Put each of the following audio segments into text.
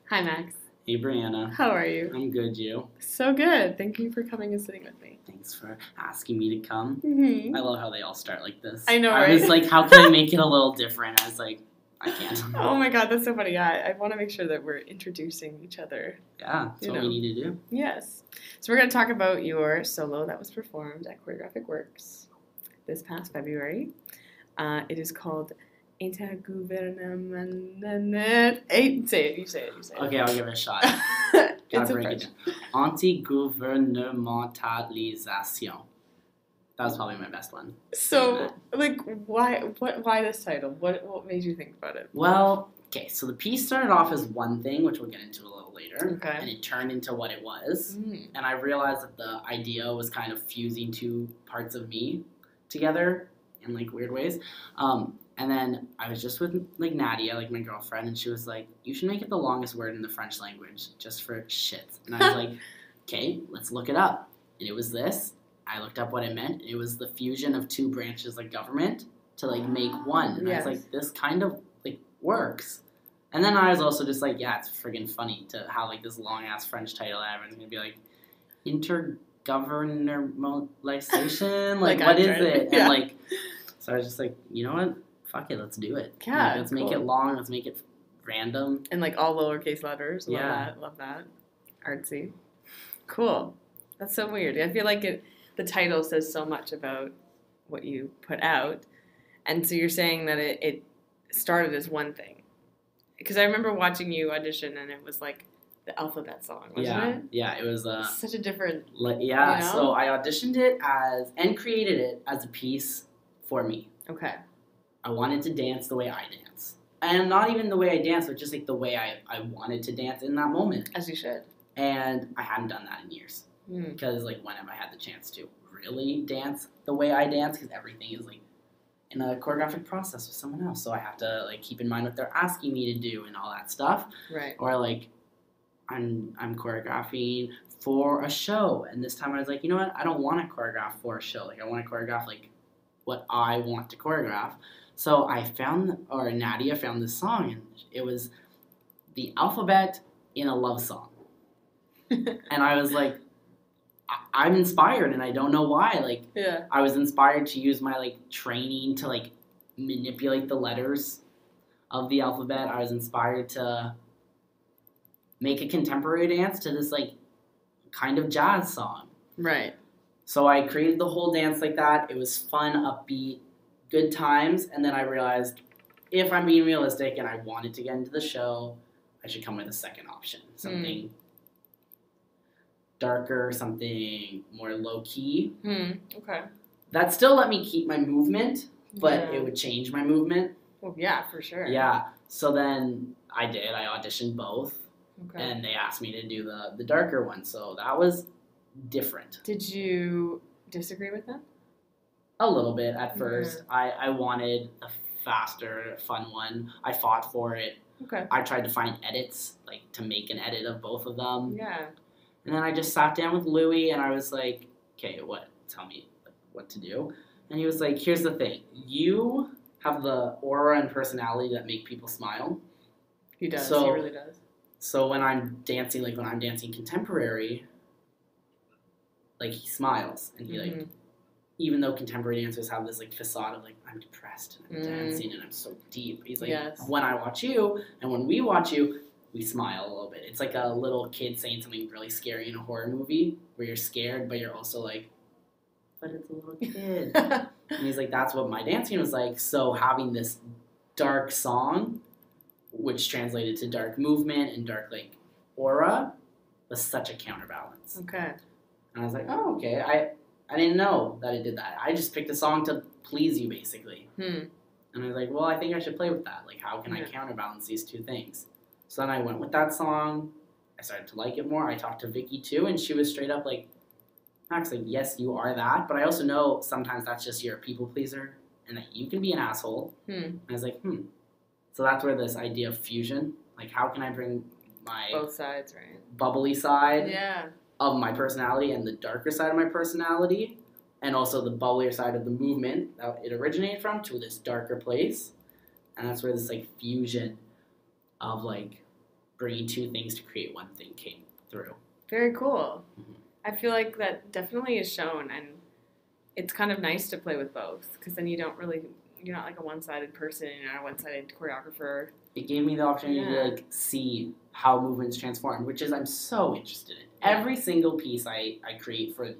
Hi, Max. Hey, Brianna. How are you? I'm good, you? So good. Thank you for coming and sitting with me. Thanks for asking me to come. Mm-hmm. I love how they all start like this. I know, I right? was like, how can I make it a little different? I was like, I can't. Oh my god, that's so funny. I want to make sure that we're introducing each other. Yeah, that's what we need to do. Yes. So we're going to talk about your solo that was performed at Choreographic Works this past February. It is called intergouvernementalisation. Say it. You say it. Okay, I'll give it a shot. It's Gotta break it down. Intergouvernementalisation. That was probably my best one. So, like, why this title? What made you think about it? Well, okay, so the piece started off as one thing, which we'll get into a little later. Okay. And it turned into what it was. Mm. And I realized that the idea was kind of fusing two parts of me together in, like, weird ways. And then I was just with, like, Nadia, like, my girlfriend, and she was like, you should make it the longest word in the French language, just for shit. And I was like, okay, let's look it up. And it was this. I looked up what it meant. It was the fusion of two branches of government to, like, make one. And Yes. I was like, this kind of, like, works. And then I was also just like, yeah, it's friggin' funny to have, like, this long-ass French title. Everyone's going to be like, intergouvernementalisation? Like, what is it? Yeah. And, like, so I was just like, you know what? Fuck it, let's do it. Yeah, Like, let's make it long. Let's make it random. And like all lowercase letters. Love Yeah. that. Love that. Artsy. Cool. That's so weird. I feel like the title says so much about what you put out. And so you're saying that it started as one thing. Because I remember watching you audition and it was like the alphabet song, wasn't it? Yeah, it was Such a different... yeah, you know? so I auditioned it and created it as a piece for me. Okay. I wanted to dance the way I dance. And not even the way I dance, but just like the way I wanted to dance in that moment. As you should. And I hadn't done that in years. Mm. Because, like, when have I had the chance to really dance the way I dance? Because everything is, like, in a choreographic process with someone else. So I have to, like, keep in mind what they're asking me to do and all that stuff. Right. Or, like, I'm choreographing for a show. And this time I was like, you know what? I don't want to choreograph for a show. Like, I want to choreograph, like, what I want to choreograph. So Nadia found this song, and it was the alphabet in a love song. And I was like, I'm inspired, and I don't know why. Like, Yeah. I was inspired to use my, like, training to, like, manipulate the letters of the alphabet. I was inspired to make a contemporary dance to this, like, kind of jazz song. Right. So I created the whole dance like that. It was fun, upbeat, good times. And then I realized if I'm being realistic and I wanted to get into the show, I should come with a second option. Something darker, something more low-key. Okay. That still let me keep my movement, but Yeah. it would change my movement. Well, yeah, for sure. Yeah. So then I did. I auditioned both. Okay. And they asked me to do the darker one. So that was different. Did you disagree with them? A little bit at first. I wanted a faster, fun one. I fought for it. Okay. I tried to find edits, like to make an edit of both of them. Yeah. And then I just sat down with Louis and I was like, okay, what? Tell me what to do. And he was like, here's the thing. You have the aura and personality that make people smile. He does. So- He really does. So when I'm dancing, like when I'm dancing contemporary, like he smiles and he like, even though contemporary dancers have this like facade of like I'm depressed and I'm dancing and I'm so deep, he's like, Yes. when I watch you and when we watch you, we smile a little bit. It's like a little kid saying something really scary in a horror movie where you're scared but you're also like, but it's a little kid. And he's like, that's what my dancing was like. So having this dark song, which translated to dark movement and dark like aura, was such a counterbalance. Okay. And I was like, oh, okay. I didn't know that it did that. I just picked a song to please you, basically. And I was like, well, I think I should play with that. Like, how can I counterbalance these two things? So then I went with that song. I started to like it more. I talked to Vicky, too, and she was straight up like, Max, like, yes, you are that, but I also know sometimes that's just you're a people pleaser and that you can be an asshole. And I was like, So that's where this idea of fusion, like, how can I bring my Both sides, right? bubbly side Yeah. of my personality and the darker side of my personality, and also the bubblier side of the movement that it originated from, to this darker place. And that's where this, like, fusion of, like, bringing two things to create one thing came through. Very cool. Mm-hmm. I feel like that definitely is shown, and it's kind of nice to play with both, because then you're not like a one-sided person, you're not a one-sided choreographer. It gave me the opportunity to like see how movements transform, which is I'm so interested in. Every single piece I create for a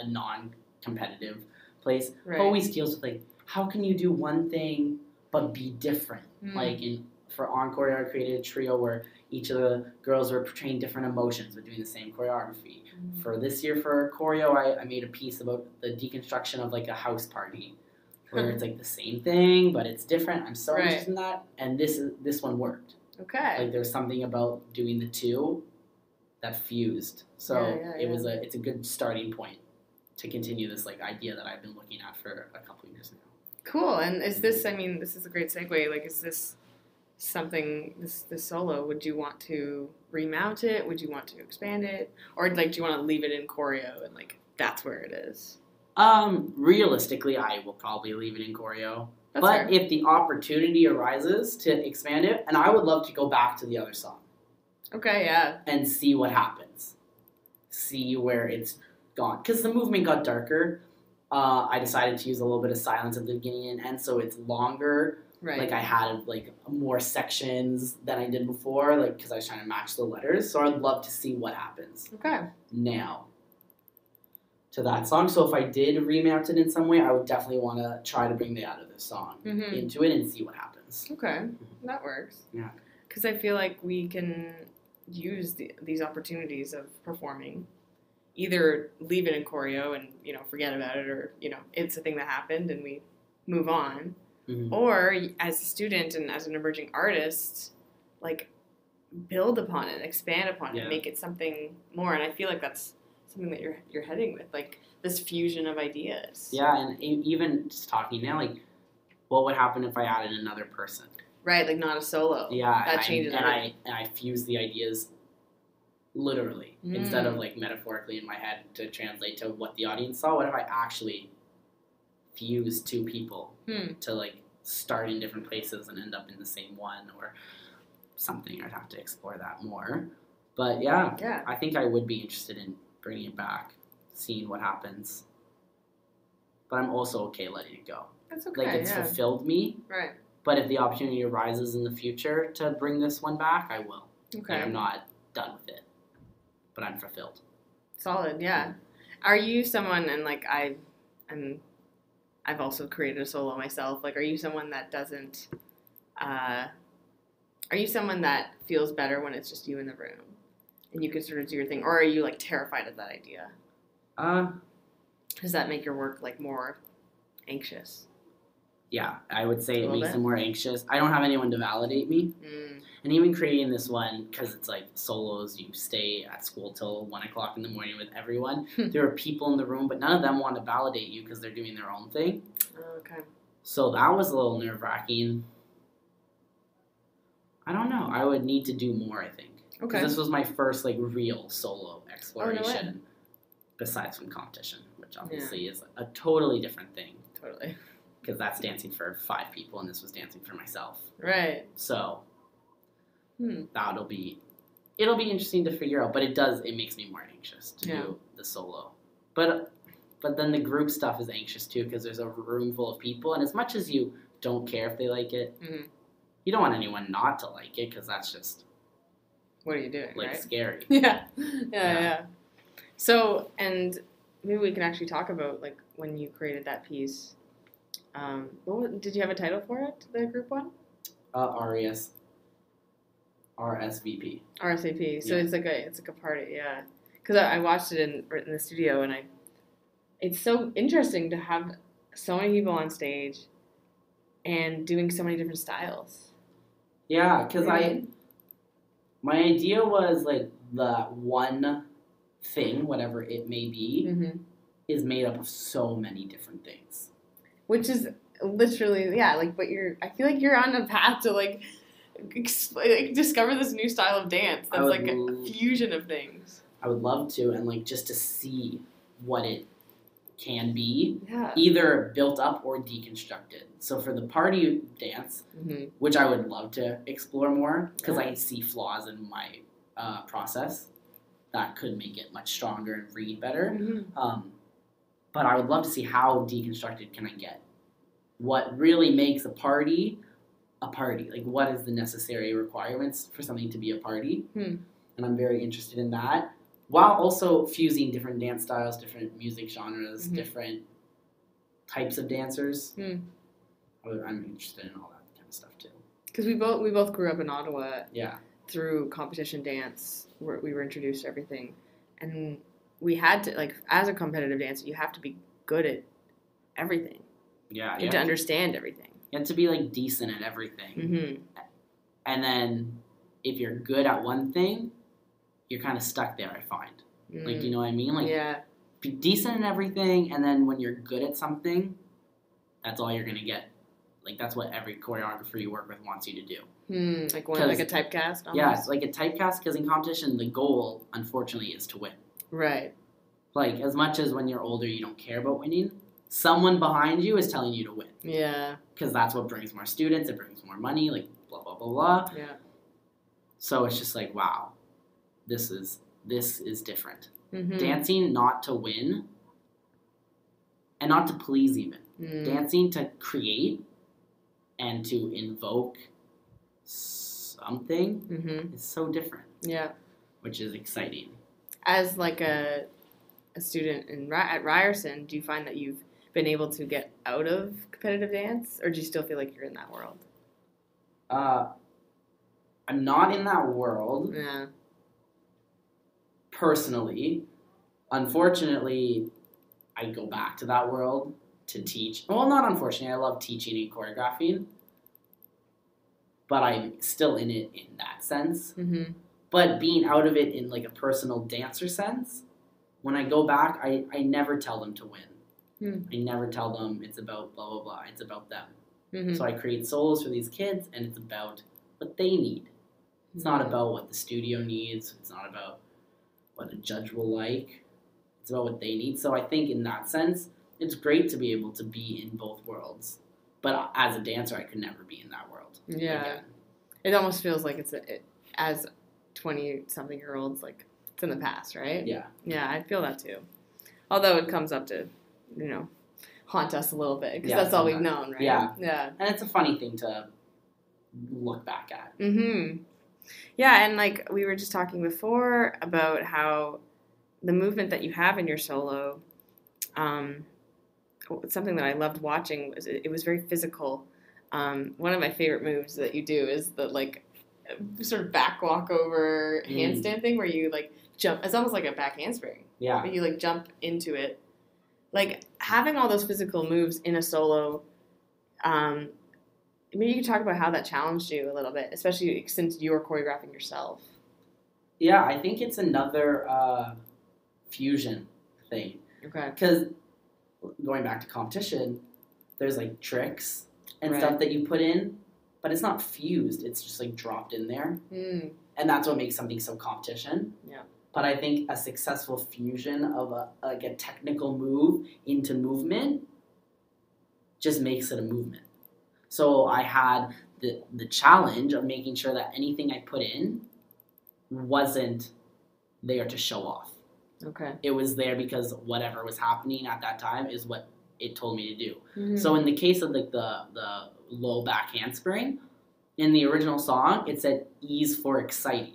non-competitive place always deals with like, how can you do one thing but be different? Like for Encore, I created a trio where each of the girls were portraying different emotions but doing the same choreography. For this year for choreo, I made a piece about the deconstruction of like a house party, where it's like the same thing but it's different. I'm so interested in that, and this one worked. Okay. Like there's something about doing the two that fused. So it's a good starting point to continue this like idea that I've been looking at for a couple of years now. Cool. And is this, I mean, this is a great segue. Like, is this something, this solo, would you want to remount it? Would you want to expand it? Or like, do you want to leave it in choreo and like, that's where it is? Realistically, I will probably leave it in choreo. That's but fair. if the opportunity arises to expand it, and I would love to go back to the other song. Okay, yeah. And see what happens. See where it's gone. Because the movement got darker. I decided to use a little bit of silence at the beginning and end, so it's longer. Right. Like I had like more sections than I did before, like because I was trying to match the letters. So I'd love to see what happens. Okay. Now to that song. So if I did remount it in some way, I would definitely want to try to bring the out of this song into it and see what happens. Okay, that works. Yeah. Because I feel like we can use these opportunities of performing. Either leave it in choreo and, forget about it, or, it's a thing that happened and we move on. Mm-hmm. Or as a student and as an emerging artist, like, build upon it, expand upon it, make it something more. And I feel like that's something that you're heading with, like, this fusion of ideas. Yeah, and even just talking now, like, what would happen if I added another person? Right, like not a solo. Yeah, that changes everything. And I fuse the ideas literally instead of like metaphorically in my head to translate to what the audience saw. What if I actually fuse two people to like start in different places and end up in the same one or something? I'd have to explore that more. But yeah, I think I would be interested in bringing it back, seeing what happens. But I'm also okay letting it go. That's okay. Like it's fulfilled me. Right. But if the opportunity arises in the future to bring this one back, I will. Okay. Like, I'm not done with it, but I'm fulfilled. Solid, yeah. Are you someone, and like I've also created a solo myself. Like, are you someone that doesn't? Are you someone that feels better when it's just you in the room, and you can sort of do your thing, or are you like terrified of that idea? Does that make your work like more anxious? Yeah, I would say it makes it more anxious. I don't have anyone to validate me. And even creating this one, because it's like solos, you stay at school till 1 o'clock in the morning with everyone. There are people in the room, but none of them want to validate you because they're doing their own thing. Okay. So that was a little nerve-wracking. I don't know. I would need to do more, I think. Okay. This was my first like real solo exploration, besides from competition, which obviously is a totally different thing. Totally. Because that's dancing for 5 people, and this was dancing for myself. Right. So it'll be interesting to figure out. But it makes me more anxious to do the solo. But then the group stuff is anxious too, because there's a room full of people, and as much as you don't care if they like it, you don't want anyone not to like it, because that's just what are you doing? Like scary. Yeah. So, and maybe we can actually talk about like when you created that piece. Did you have a title for it, the group one? RSVP. RSVP. So it's like a party, yeah. Because I watched it in the studio, and it's so interesting to have so many people on stage and doing so many different styles. Yeah, because my idea was like the one thing, whatever it may be, is made up of so many different things. Which is literally, but I feel like you're on a path to like discover this new style of dance that's like a fusion of things. I would love to, and like just to see what it can be Yeah. either built up or deconstructed. So for the party dance, which I would love to explore more because I see flaws in my process that could make it much stronger and read better. But I would love to see how deconstructed can I get. What really makes a party a party? Like, what is the necessary requirements for something to be a party? And I'm very interested in that, while also fusing different dance styles, different music genres, different types of dancers. I'm interested in all that kind of stuff too. Because we both grew up in Ottawa. Yeah. Through competition dance, where we were introduced to everything, and we had to, like, as a competitive dancer, you have to be good at everything. Yeah. You have to understand everything. You have to be, like, decent at everything. And then if you're good at one thing, you're kind of stuck there, I find. Like, do you know what I mean? Like, be decent at everything, and then when you're good at something, that's all you're going to get. Like, that's what every choreographer you work with wants you to do. Like a typecast? Almost? Yeah, it's like a typecast, because in competition, the goal, unfortunately, is to win. Right. Like, as much as when you're older, you don't care about winning, someone behind you is telling you to win. Yeah. Because that's what brings more students, it brings more money, like, blah, blah, blah, blah. Yeah. So it's just like, wow, this is different. Dancing not to win, and not to please even. Dancing to create and to invoke something is so different. Yeah. Which is exciting. As like a student at Ryerson, do you find that you've been able to get out of competitive dance, or do you still feel like you're in that world? I'm not in that world. Yeah. Personally. Unfortunately, I go back to that world to teach. Well, not unfortunately. I love teaching and choreographing. But I'm still in it in that sense. But being out of it in, like, a personal dancer sense, when I go back, I never tell them to win. I never tell them it's about blah, blah, blah. It's about them. So I create solos for these kids, and it's about what they need. It's not about what the studio needs. It's not about what a judge will like. It's about what they need. So I think in that sense, it's great to be able to be in both worlds. But as a dancer, I could never be in that world. Yeah. Again. It almost feels like as 20-something-year-olds, like, it's in the past, right? Yeah. Yeah, I feel that too. Although it comes up to, haunt us a little bit, because that's all we've known, right? Yeah. Yeah. And it's a funny thing to look back at. Yeah, and, like, we were just talking before about how the movement that you have in your solo, something that I loved watching was it was very physical. One of my favorite moves that you do is the, like, sort of back walk over handstand thing where you, like, jump. It's almost like a back handspring. Yeah. But you, like, jump into it. Like, having all those physical moves in a solo, maybe you could talk about how that challenged you a little bit, especially since you're choreographing yourself. Yeah, I think it's another fusion thing. Okay. Because going back to competition, there's, like, tricks and stuff that you put in, but it's not fused. It's just, like, dropped in there. And that's what makes something so competition. Yeah. But I think a successful fusion of a technical move into movement just makes it a movement. So I had the challenge of making sure that anything I put in wasn't there to show off. Okay. It was there because whatever was happening at that time is what it told me to do. So in the case of, like, the low back handspring, in the original song, it said ease for exciting.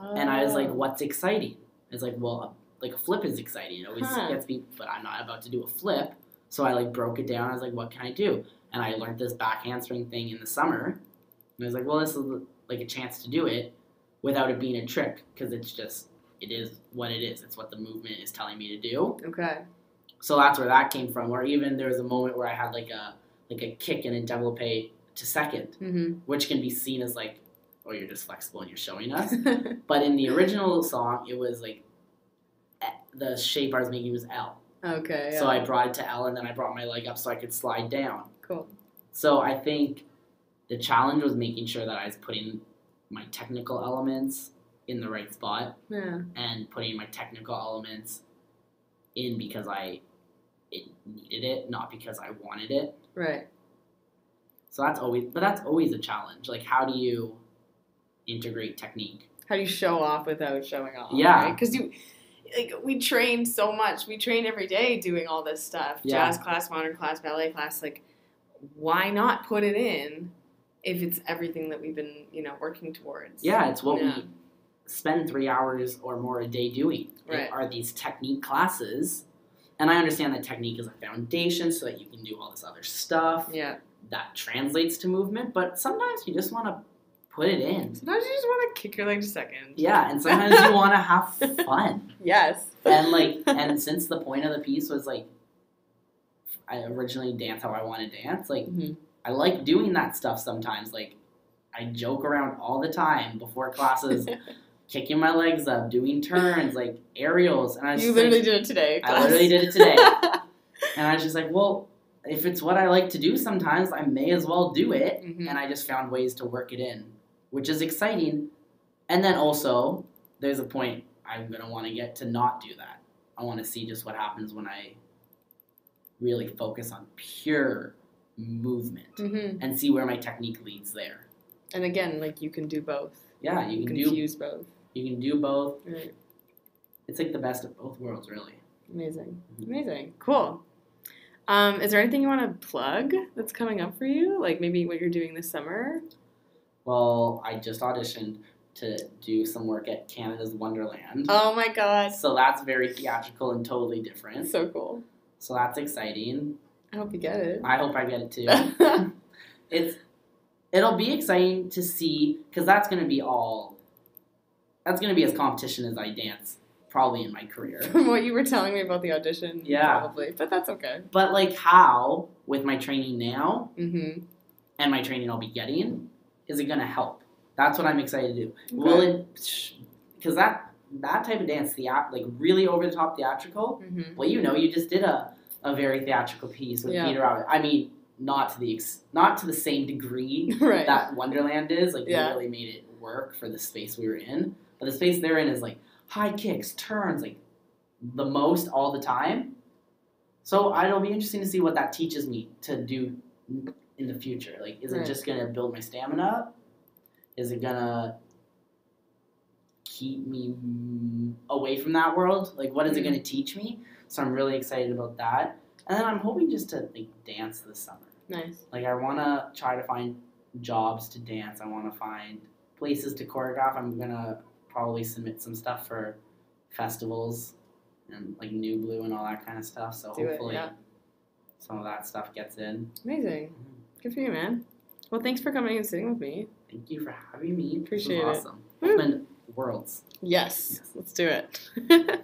And I was like, what's exciting? It's like, well, like, a flip is exciting. It always gets me, but I'm not about to do a flip. So I, like, broke it down. I was like, what can I do? And I learned this back handspring thing in the summer. And I was like, well, this is, like, a chance to do it without it being a trick, because it is what it is. It's what the movement is telling me to do. Okay. So that's where that came from. Or even there was a moment where I had, like, a kick and a développé to second, which can be seen as, like, oh, you're just flexible and you're showing us. But in the original song, it was, like, the shape I was making was L. Okay. Yeah. So I brought it to L, and then I brought my leg up so I could slide down. Cool. So I think the challenge was making sure that I was putting my technical elements in the right spot. Yeah. And putting my technical elements in because I it needed it, not because I wanted it. Right. So that's always a challenge. Like, how do you integrate technique? How do you show off without showing off? Yeah. Because we train so much. We train every day doing all this stuff. Yeah. Jazz class, modern class, ballet class. Like, why not put it in if it's everything that we've been, working towards? Yeah, it's what we spend 3 hours or more a day doing. Right. Are these technique classes. And I understand that technique is a foundation so that you can do all this other stuff. Yeah. That translates to movement, but sometimes you just want to put it in. Sometimes you just want to kick your legs a second. Yeah, and sometimes you want to have fun. Yes. And since the point of the piece was like, I originally dance how I want to dance, like, I like doing that stuff sometimes. Like, I joke around all the time before classes, kicking my legs up, doing turns, like aerials. And I was You literally did it today. I literally did it today. And I was just like, well, if it's what I like to do sometimes, I may as well do it. And I just found ways to work it in, which is exciting. And then also, there's a point I'm going to want to get to not do that. I want to see just what happens when I really focus on pure movement and see where my technique leads there. And again, like, you can do both. Yeah, you can fuse both. You can do both. Right. It's like the best of both worlds, really. Amazing. Amazing. Cool. Is there anything you want to plug that's coming up for you? Like maybe what you're doing this summer? Well, I just auditioned to do some work at Canada's Wonderland. Oh my god. So that's very theatrical and totally different. So cool. So that's exciting. I hope you get it. I hope I get it too. It'll be exciting to see, because that's going to be as competition as I dance probably in my career. From what you were telling me about the audition, probably. But that's okay. But like how, with my training now, and my training I'll be getting, is it going to help? That's what I'm excited to do. Okay. Will it, because that type of dance, like really over the top theatrical, well, you just did a very theatrical piece with Peter Rabbit. I mean, not to the same degree that Wonderland is. Like, we really made it work for the space we were in. But the space they're in is like high kicks, turns, like the most all the time. So it'll be interesting to see what that teaches me to do in the future. Like, is it just going to build my stamina up? Is it going to keep me away from that world? Like, what is it going to teach me? So I'm really excited about that. And then I'm hoping just to dance this summer. Nice. Like, I want to try to find jobs to dance. I want to find places to choreograph. I'm going to probably submit some stuff for festivals and like New Blue and all that kind of stuff. So hopefully some of that stuff gets in. Amazing. Good for you, man. Well, thanks for coming and sitting with me. Thank you for having me. Appreciate it. it. Awesome. It's been worlds. Yes. Let's do it.